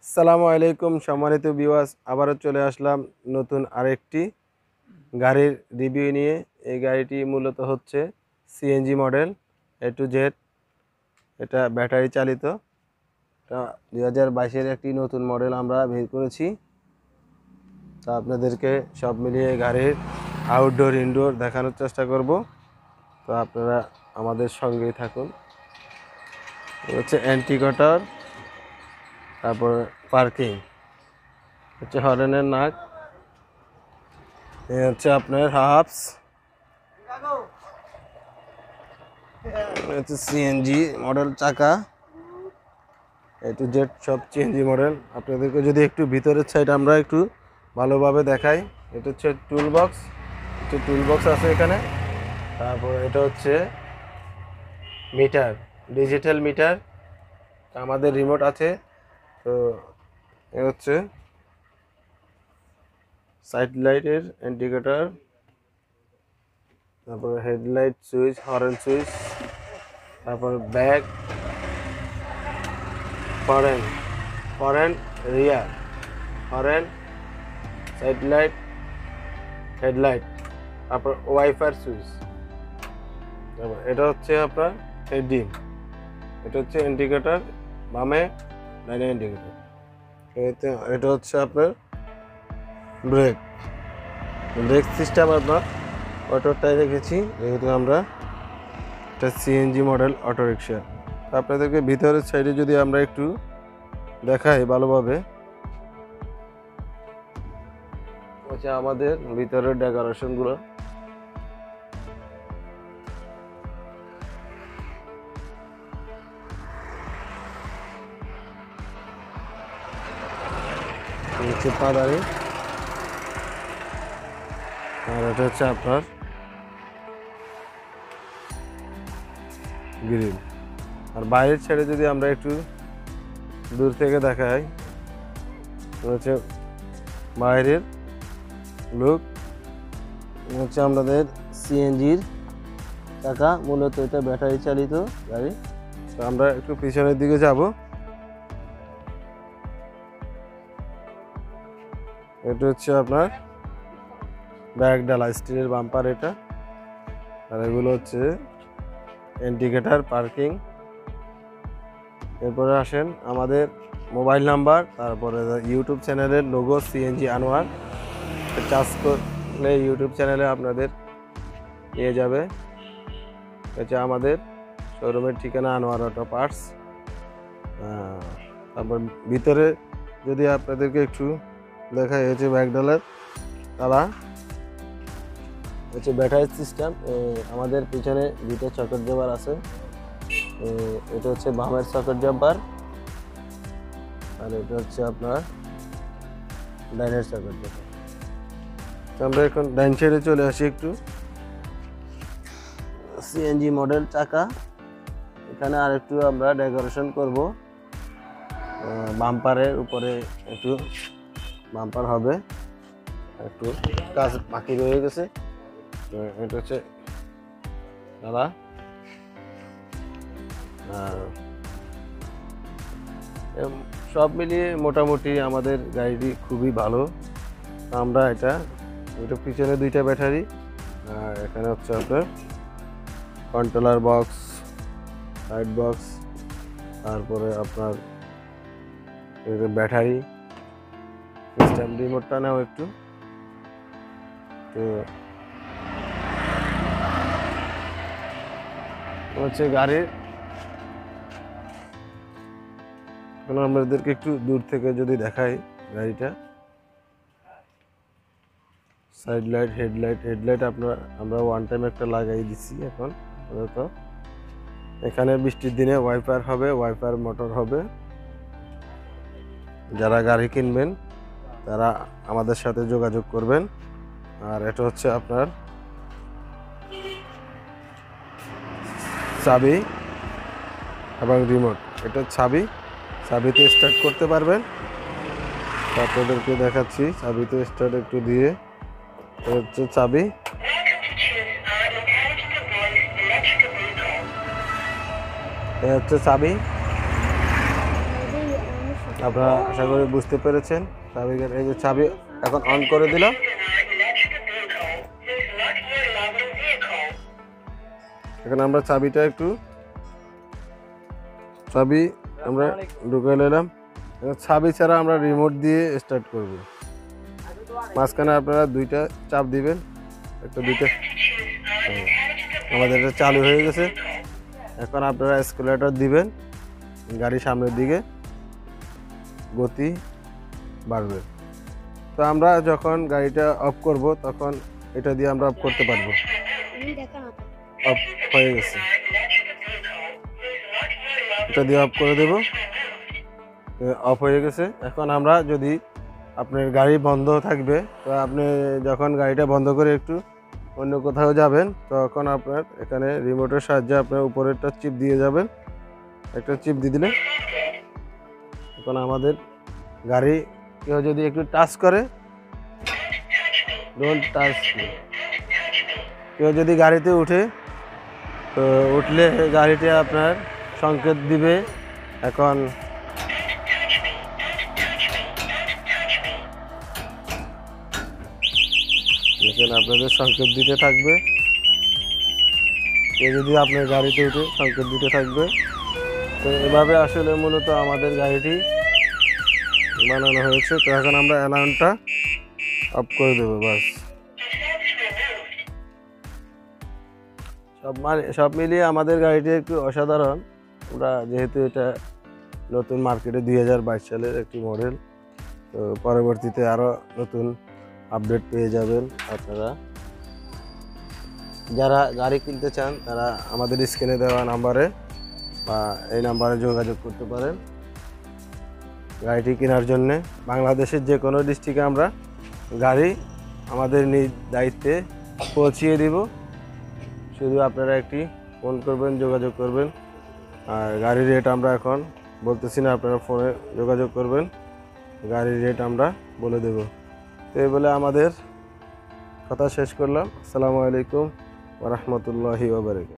আসসালামু আলাইকুম সম্মানিত ভিউয়ার্স, আবারও চলে আসলাম নতুন আরেকটি গাড়ির রিভিউ নিয়ে। এই গাড়িটি মূলত হচ্ছে CNG model A to Z। এটা ব্যাটারি চালিত। এটা 2022-এর একটি নতুন মডেল আমরা বের করেছি। তা আপনাদেরকে সব মিলিয়ে গাড়ির আউটডোর ইনডোর দেখানোর চেষ্টা করব। তো আপনারা আমাদের সঙ্গেই থাকুন। হচ্ছে অ্যান্টিকটার, তারপর পার্কিং, হচ্ছে হর্নের নাক, এই হচ্ছে আপনার হাফস, হচ্ছে সিএনজি মডেল চাকা। A to Z সব সিএনজি মডেল। আপনাদেরকে যদি একটু ভিতরের সাইড আমরা একটু ভালোভাবে দেখাই। এটা হচ্ছে টুল বক্স আছে এখানে। তারপর এটা হচ্ছে মিটার, ডিজিটাল মিটার। আমাদের রিমোট আছে। তো এ হচ্ছে সাইড লাইটের ইন্ডিকেটর, তারপর হেডলাইট সুইচ, হর্ন সুইচ, তারপর ব্যাক, ফরেন রিয়ার, হর্ন, সাইড লাইট, হেডলাইট, তারপর ওয়াইফাই সুইচ। তারপর এটা হচ্ছে আপনার হেডডিম, এটা হচ্ছে ইন্ডিকেটর, বামে ডাইনে ইন্ডিকেটর। এটা হচ্ছে আপনার ব্রেক সিস্টেম আপনার অটোটাই রেখেছি, যেহেতু আমরা এটা সিএনজি মডেল অটো রিক্সা। আপনাদেরকে ভিতরের সাইডে যদি আমরা একটু দেখাই ভালোভাবে, হচ্ছে আমাদের ভিতরের ডেকোরেশনগুলো। হচ্ছে পাদারি, আর এটা হচ্ছে আপনার গ্রিল। আর বাইরের ছেড়ে যদি আমরা একটু দূর থেকে দেখাই, হচ্ছে বাইরের লুক। হচ্ছে আমাদের সিএনজির চাকা, মূলত এটা ব্যাটারি চালিত গাড়ি। তো আমরা একটু পিছনের দিকে যাব। এটা হচ্ছে আপনার ব্যাক ডালা, স্টিলের বাম্পার এটা। আর এগুলো হচ্ছে ইন্ডিকেটর, পার্কিং। এরপরে আসেন আমাদের মোবাইল নাম্বার, তারপরে ইউটিউব চ্যানেলের লোগো সিএনজি আনোয়ার। চার্জ করলে ইউটিউব চ্যানেলে আপনাদের নিয়ে যাবে। হচ্ছে আমাদের শোরুমের ঠিকানা আনোয়ার অটো পার্টস। তারপর ভিতরে যদি আপনাদেরকে একটু দেখাই, হচ্ছে ব্যাকডালার তালা, হচ্ছে ব্যাটারি সিস্টেম। আমাদের পিছনে দুটো সকেট জাম্পার আছে। এটা হচ্ছে বামের সকেট জাম্পার, আর এটা হচ্ছে আপনার ডাইনের সকেট জাম্পার। আমরা এখন ডাইন সাইডে চলে আসি একটু। সিএনজি মডেল চাকা, এখানে আর একটু আমরা ডেকোরেশন করব। বাম্পারের উপরে একটু বাম্পার হবে, একটু কাজ বাকি রয়ে গেছে। এটা হচ্ছে দাদা। সব মিলিয়ে মোটামুটি আমাদের গাড়িটি খুবই ভালো। আমরা এটা পিছনে দুইটা ব্যাটারি, আর এখানে হচ্ছে আপনার কন্ট্রোলার বক্স, লাইট বক্স, তারপরে আপনার ব্যাটারি সিস্টেম। রিমোটটা নাও একটু। তো হচ্ছে গাড়ির, এখন আমাদেরকে একটু দূর থেকে যদি দেখাই গাড়িটা, সাইড লাইট, হেডলাইট আমরা ওয়ান টাইম একটা লাগাই দিচ্ছি। এখন তো এখানে বৃষ্টির দিনে ওয়াইপার হবে, ওয়াইপার মোটর হবে। যারা গাড়ি কিনবেন তারা আমাদের সাথে যোগাযোগ করবেন। আর এটা হচ্ছে আপনার চাবি এবং রিমোট। এটা চাবিতে স্টার্ট করতে পারবেন। আপনাদেরকে দেখাচ্ছি, চাবিতে স্টার্ট একটু দিয়ে, হচ্ছে চাবি। হচ্ছে চাবি, আপনারা আশা করি বুঝতে পেরেছেন। এই যে চাবি এখন অন করে দিলাম। এখন আমরা চাবিটা চাবি আমরা ঢুকে নিলাম। চাবি ছাড়া আমরা রিমোট দিয়ে স্টার্ট করব। মাঝখানে আপনারা দুইটা চাপ দিবেন, দুইটা। আমাদের এটা চালু হয়ে গেছে। এখন আপনারা এসকেলেটর দিবেন, গাড়ি সামনের দিকে গতি বাড়বে। তো আমরা যখন গাড়িটা অফ করব তখন এটা দিয়ে আমরা অফ করতে পারবো। অফ হয়ে গেছে, এটা দিয়ে অফ করে দেব। অফ হয়ে গেছে। এখন আমরা যদি আপনার গাড়ি বন্ধ থাকবে, তো আপনি যখন গাড়িটা বন্ধ করে একটু অন্য কোথাও যাবেন, তখন আপনার এখানে রিমোটের সাহায্যে আপনার উপরেরটা চিপ দিয়ে যাবেন। একটা চিপ দিয়ে দিলে এখন আমাদের গাড়ি কেউ যদি একটু টাচ করে, ডোন্ট টাচ, কেউ যদি গাড়িতে উঠে, তো উঠলে গাড়িটি আপনার সংকেত দিবে। এখন এখানে আপনাদের সংকেত দিতে থাকবে। কেউ যদি আপনার গাড়িতে উঠে সংকেত দিতে থাকবে। তো এভাবে আসলে মূলত আমাদের গাড়িটি বানানো হয়েছে। তো এখন আমরা অ্যালার্মটা অফ করে দেবো, বাস। সব মিলিয়ে আমাদের গাড়িটি একটু অসাধারণ। আমরা যেহেতু এটা নতুন মার্কেটে 2022 সালের একটি মডেল, তো পরবর্তীতে আরও নতুন আপডেট পেয়ে যাবেন আপনারা। যারা গাড়ি কিনতে চান তারা আমাদের স্ক্রিনে দেওয়া নাম্বারে বা এই নাম্বারে যোগাযোগ করতে পারেন গাড়িটি কেনার জন্যে। বাংলাদেশের যে কোনো ডিস্ট্রিক্টে আমরা গাড়ি আমাদের নিজ দায়িত্বে পৌঁছিয়ে দিব। শুধু আপনারা একটি ফোন করবেন, যোগাযোগ করবেন। আর গাড়ির রেট আমরা এখন বলতেছি না, আপনারা ফোনে যোগাযোগ করবেন, গাড়ির রেট আমরা বলে দেব। তো এই বলে আমাদের কথা শেষ করলাম। আসসালামু আলাইকুম ওয়া রাহমাতুল্লাহি ওয়া বারাকাতুহু।